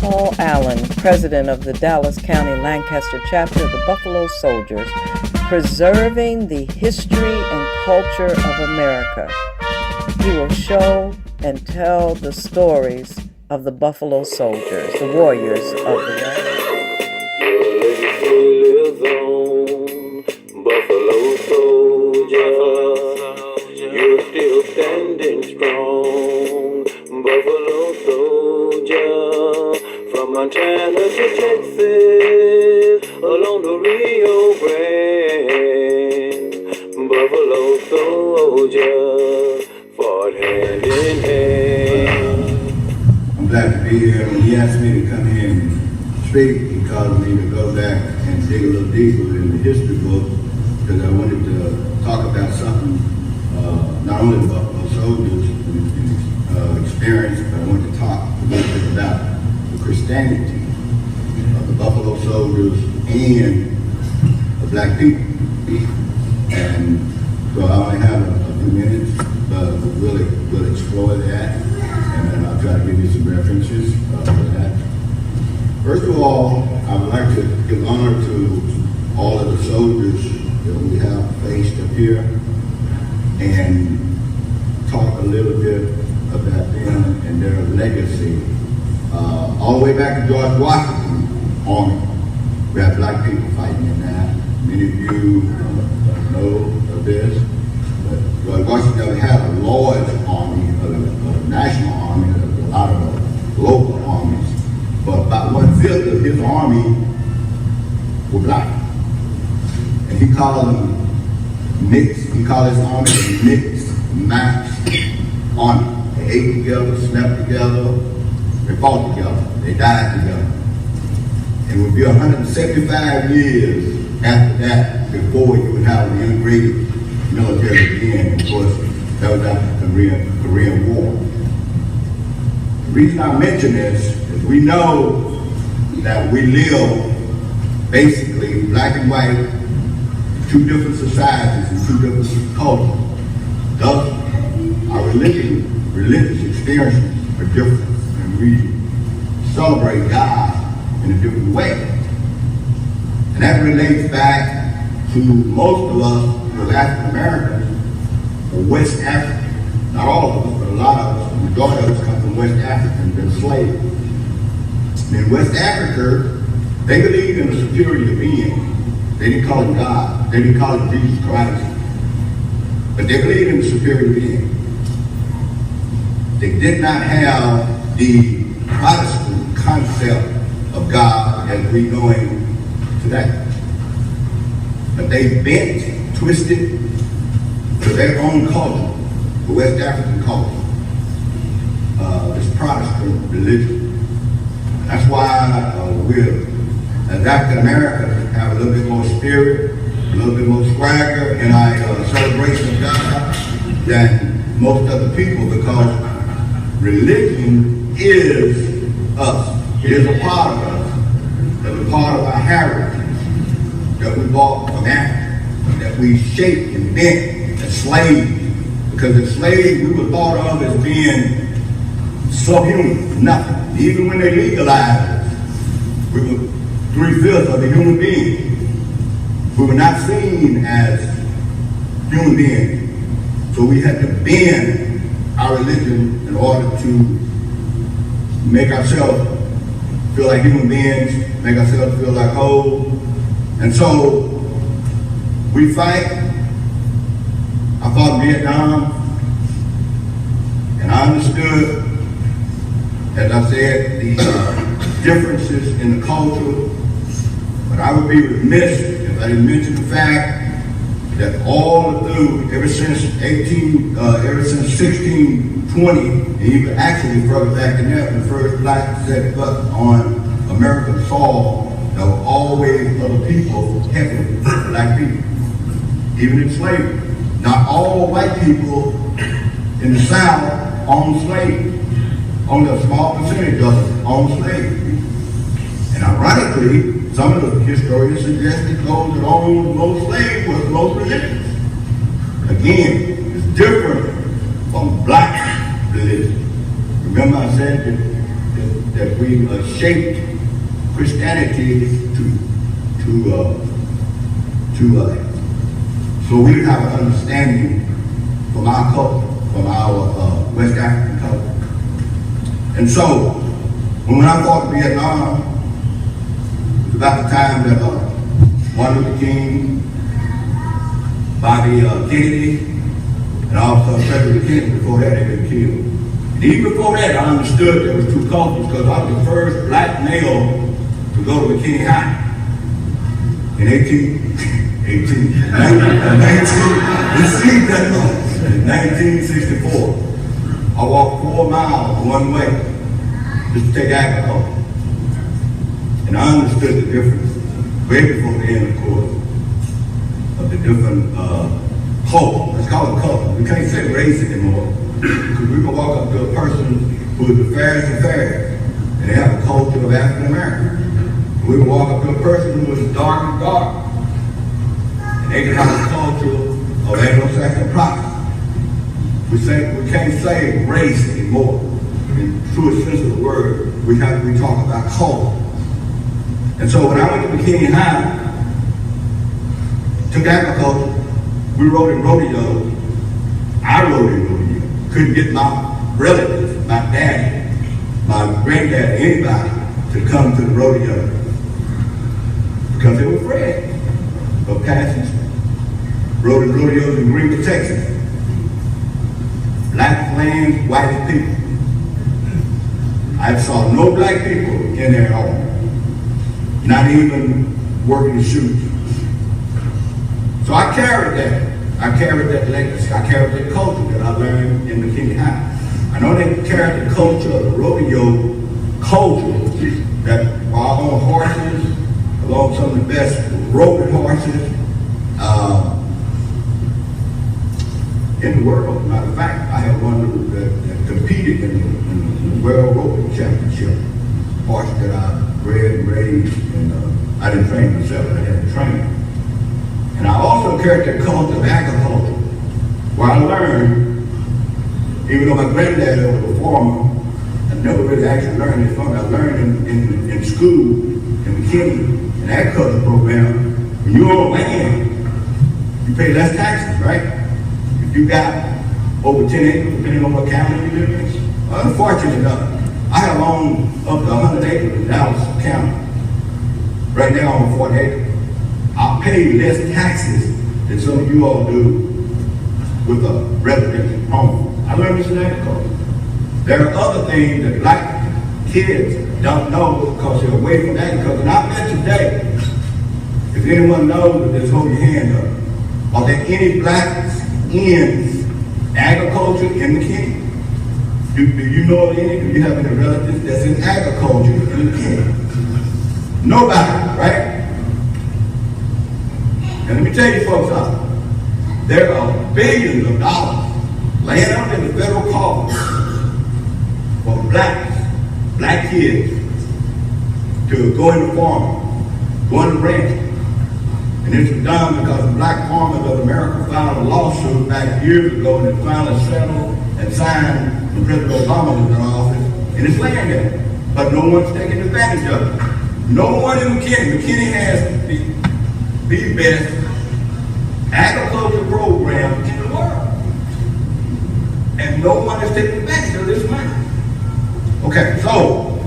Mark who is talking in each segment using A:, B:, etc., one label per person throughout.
A: Paul Allen, president of the Dallas County Lancaster chapter of the Buffalo Soldiers, preserving the history and culture of America. He will show and tell the stories of the Buffalo Soldiers, the warriors of the land.
B: Your legacy lives on, Buffalo Soldier. You're still standing strong, Buffalo Soldier. From Montana to Texas, along the Rio Grande, Buffalo Soldier fought hand in hand.
C: I'm glad to be here. When he asked me to come here and speak, he caused me to go back and dig a little deeper in the history book because I wanted to talk about something, not only the Buffalo Soldiers experience, but I wanted to talk a little bit about the Christianity of the Buffalo Soldiers and the black people. And so I only have a few minutes, but we'll explore that, and then I'll try to give you some references for that. First of all, I would like to give honor to all of the soldiers that we have faced up here and talk a little bit about them and their legacy. All the way back to George Washington's army, we have black people fighting in that. Many of you don't know of this, but George Washington never had a large army, a national army, a lot of local armies, but about 1/5 of his army were black. And he called them mixed, he called his army a mixed match army. They ate together, slept together, they fought together, they died together. It would be 175 years after that before you would have the integrated military again. Of course, that was after the Korean War. The reason I mention this is we know that we live basically black and white in two different societies and two different cultures. Thus, our religious experiences are different, and we celebrate God in a different way. And that relates back to most of us who are African Americans or West African. Not all of us, but a lot of us, the majority of us come from West Africa and been slaves. And in West Africa, they believed in a superior being. They didn't call it God. They didn't call it Jesus Christ. But they believed in a superior being. They did not have the Protestant concept of God as we know him today. But they bent, twisted to their own culture, the West African culture, this Protestant religion. That's why we're, as African Americans, have a little bit more spirit, a little bit more swagger in our celebration of God than most other people, because religion is us. It is a part of us. It's a part of our heritage that we bought from Africa, that we shaped and bent as slaves. Because as slaves, we were thought of as being subhuman, nothing. Even when they legalized us, we were 3/5 of a human being. We were not seen as human beings. So we had to bend our religion in order to make ourselves feel like human beings, make ourselves feel like whole. And so we fight. I fought in Vietnam, and I understood, as I said, the differences in the culture. But I would be remiss if I didn't mention the fact that all through, ever since 1620, and even actually further back than that, when the first blacks set foot on American soil, there were always other people heavily, black people, even in slavery. Not all white people in the South owned slaves. Only a small percentage of them owned slaves. And ironically, some of the historians suggested those that owned most slaves were the most religious. Again, it's different from black religion. Remember I said that that we shaped Christianity so we have an understanding from our culture, from our West African culture. And so, when I fought in Vietnam, it was about the time that Martin Luther King, Bobby Kennedy, and also President Kennedy, before that had been killed. And even before that, I understood there was two cultures because I was the first black male to go to McKinney High in 1964. I walked 4 miles one way just to take agriculture. And I understood the difference way before the end, of course, of the different culture. Let's call it culture. We can't say race anymore because we can walk up to a person who is the fairest of fair and they have a culture of African American. We can walk up to a person who is dark and dark and they can have a culture of Anglo-Saxon Protestant. We can't say race anymore. In the truest sense of the word, we talk about culture. And so when I went to McKinney High, took agriculture, we rode in rodeos. I rode in rodeos. Couldn't get my relatives, my daddy, my granddad, anybody to come to the rodeo because they were afraid of passing. Rode in rodeos in Greenwood, Texas. Black lands, white people. I saw no black people in there at all. Not even working the shoes. So I carried that. I carried that legacy. I carried that culture that I learned in McKinney High. I know they carried the culture of the rodeo culture that are on horses, along some of the best roping horses in the world. Matter of fact, I had one that competed in the World Roping Championship. Horse that I bred and raised, and I didn't train myself, but I had to train. And I also carried the culture of agriculture, where I learned, even though my granddad was a farmer, I never really actually learned it from it. I learned in school, in McKinney, in agriculture program, when you're on land, you pay less taxes, right? If you got over 10 acres, depending on what county you live in. Unfortunately enough, I have owned up to 100 acres in Dallas County. Right now I'm on 40 acres. I pay less taxes than some of you all do with a residential home. I learned this in agriculture. There are other things that black kids don't know because they're away from agriculture. And I bet today, if anyone knows, just hold your hand up. Are there any blacks in agriculture in McKinney? Do you know of any? Do you have any relatives that's in agriculture in McKinney? Nobody, right? And let me tell you folks something. There are billions of dollars laying out in the federal coffers for black kids to go into farming, go into ranching. And this was done because the Black Farmers of America filed a lawsuit back years ago and it finally settled and signed when President Obama was in office, and it's laying there. But no one's taking advantage of it. No one in McKinney. McKinney has the best agriculture program in the world. And no one is taking advantage of this money. Okay, so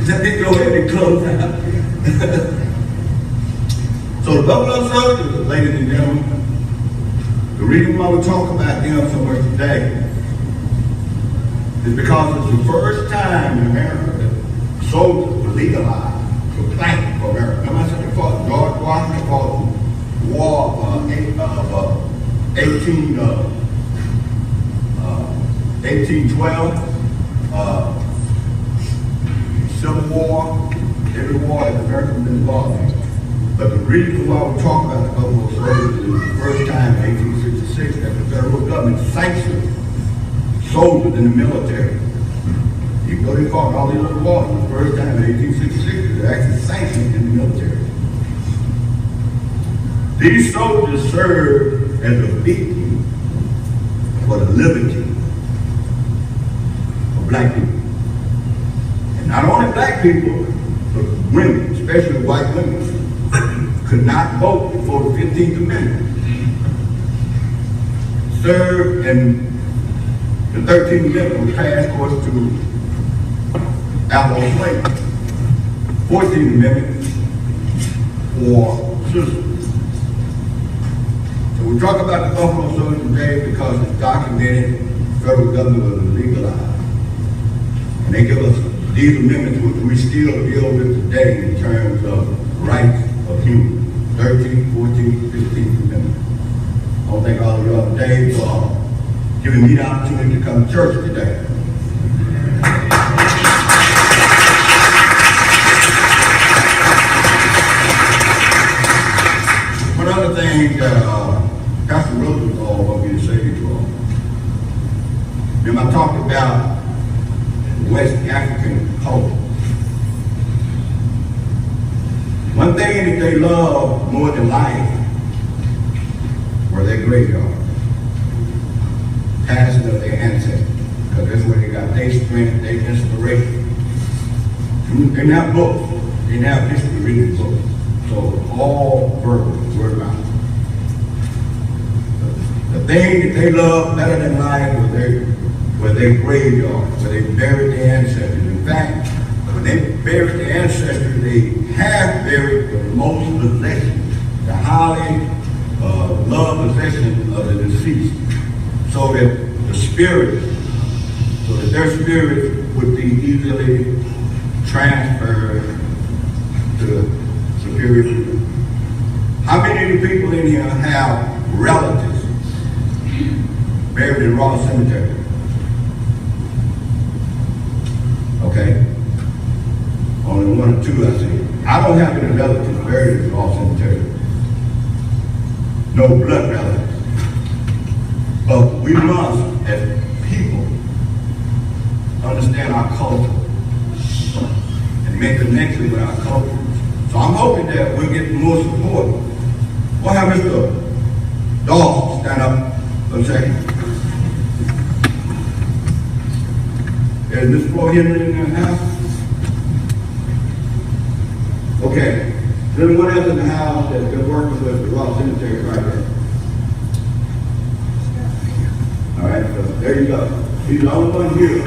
C: let me go ahead and close out. So the Buffalo Soldiers, ladies and gentlemen, the reason why we talk about them so much today is because it's the first time in America that soldiers were legalized to fight for America. Remember I said they fought George Washington fought the war of 1812, Civil War, every war that America was involved in. But the reason why we talk about the Buffalo Soldiers is the first time in 1866 that the federal government sanctioned soldiers in the military. Even though they fought all these other wars, the first time in 1866 they're actually sanctioned in the military. These soldiers served as a beacon for the liberty black people. And not only black people, but women, especially white women, could not vote before the 15th Amendment. Served and the 13th Amendment was passed, of course, to outlaw slavery. 14th Amendment for citizens. So we talk about the Buffalo Soldiers today because it's documented, the federal government was legalized. And they give us these amendments which we still deal with today in terms of rights of humans. 13th, 14th, 15th Amendment. I want to thank all of y'all today for giving me the opportunity to come to church today. One other thing that Pastor Rosenthal wants me to say to you all. Remember I talked about West African culture. One thing that they love more than life were their graveyards. Passing of their ancestors. Because that's where they got their strength, their inspiration. They didn't have books. They didn't have history reading books. So all verbal, word of mouth. The thing that they loved better than life were their graveyards, where they buried their ancestors. In fact, when they buried their ancestors, they have buried the most possessions, the highly loved possessions of the deceased, so that their spirit would be easily transferred to superior people. How many of the people in here have relatives buried in Ross Cemetery? Okay. Only one or two I see. I don't have any relatives buried in Ross Cemetery. No blood relatives. But we must, as people, understand our culture and make connection with our culture. So I'm hoping that we'll get more support. We'll have Mr. Dawson stand up for a second. Is Mr. Flo Henry in the house? Okay. Is anyone else in the house that's been working with the Ross Cemetery right there? All right, so there you go. He's the only one here.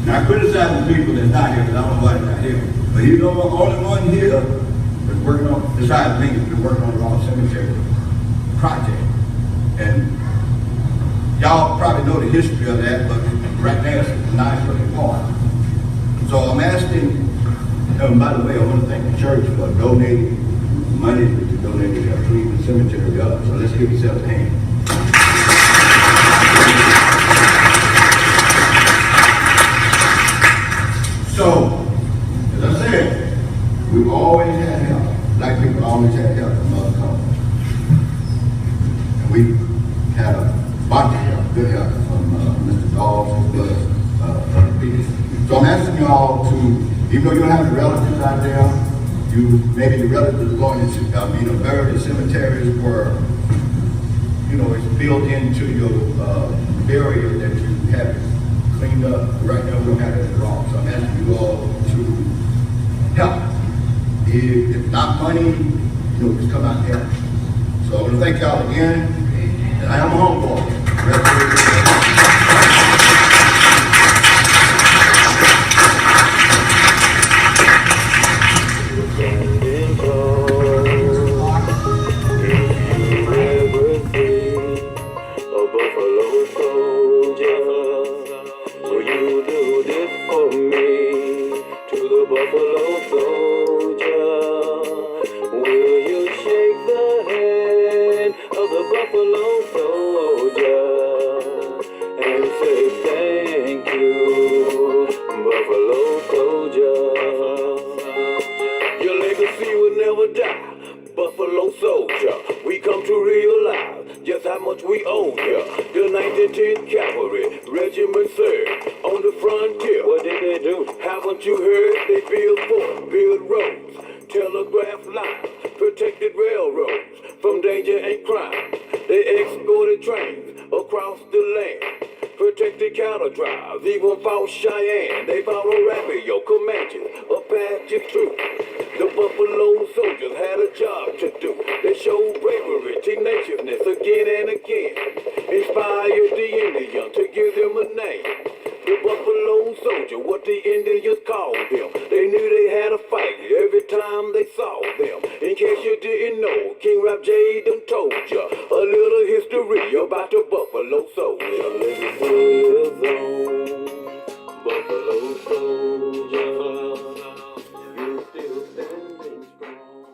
C: Not criticizing people that's not here, because I don't know why they're not here. But he's the only one here that's working on, besides me, that's been working on the Ross Cemetery project. And y'all probably know the history of that, but right now it's a nice looking part. So I'm asking, and by the way, I want to thank the church for donating money that you donated to Cleveland Cemetery up. So let's give yourself a hand. So, as I said, we've always had help. Black people always had help from other countries. And we had a bunch of help, good help from Mr. Dawes, as well as other people. So I'm asking y'all to, even though you don't have any relatives out there, maybe your relatives are going to, buried in cemeteries where, it's built into your burial that you have cleaned up. Right now, we don't have it wrong. So I'm asking you all to help. If not money, just come out and help. So I want to thank y'all again. And I am a home boy.
B: Buffalo soldier, we come to realize just how much we owe ya. The 1910th Cavalry Regiment served on the frontier. What did they do? Haven't you heard? They build forts, build roads, telegraph lines, protected railroads from danger and crime. They escorted trains across the land, protected 60 cattle drives, even fought Cheyenne. They fought Arapaho, Comanches, Apaches too. The Buffalo Soldiers had a job to do. They showed bravery, tenaciousness again and again. Inspired the Indians to give them a name. The Buffalo Soldier, what the Indians called them. They knew they had a fight every time they saw them. In case you didn't know, King Rap J done told ya a little history about the Buffalo Soldier. Buffalo Soldier, you still standing strong.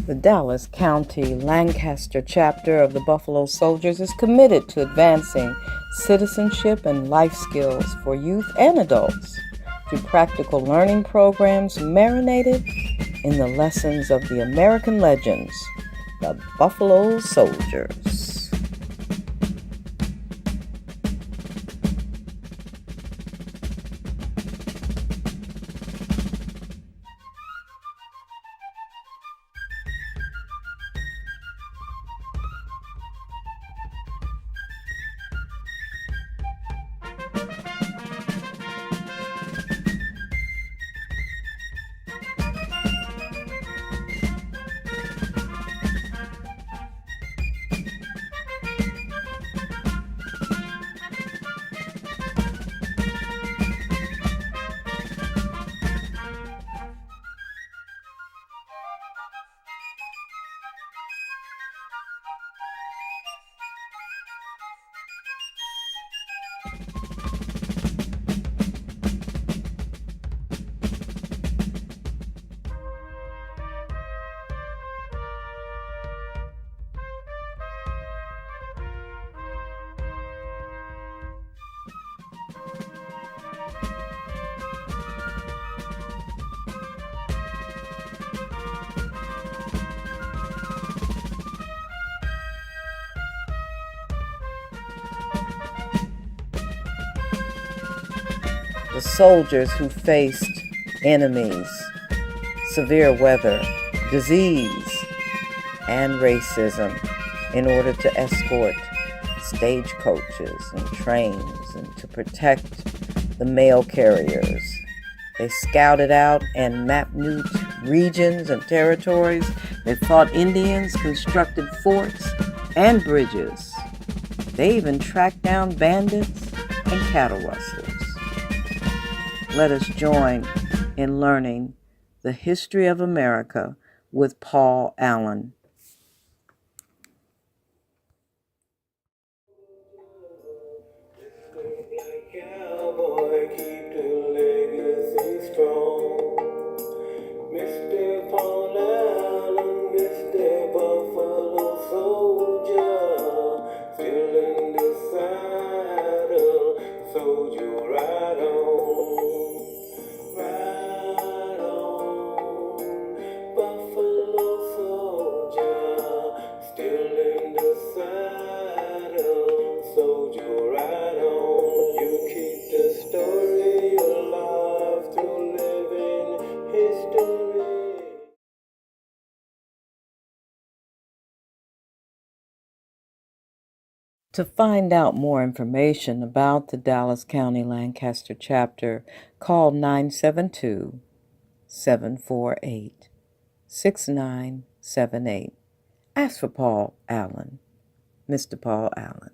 A: The Dallas County Lancaster chapter of the Buffalo Soldiers is committed to advancing citizenship and life skills for youth and adults through practical learning programs marinated in the lessons of the American legends, the Buffalo Soldiers. The soldiers who faced enemies, severe weather, disease, and racism in order to escort stagecoaches and trains and to protect the mail carriers. They scouted out and mapped new regions and territories. They fought Indians, constructed forts and bridges. They even tracked down bandits and cattle rustlers. Let us join in learning the history of America with Paul Allen.
B: Cowboy, keep the legacy strong. Mr. Paul Allen, Mr. Buffalo Soldier, still in the saddle, soldier ride on, Buffalo Soldier, still in the saddle, soldier ride on. You keep the story alive through living history.
A: To find out more information about the Dallas County Lancaster chapter, call 972-748-6978. Ask for Paul Allen, Mr. Paul Allen.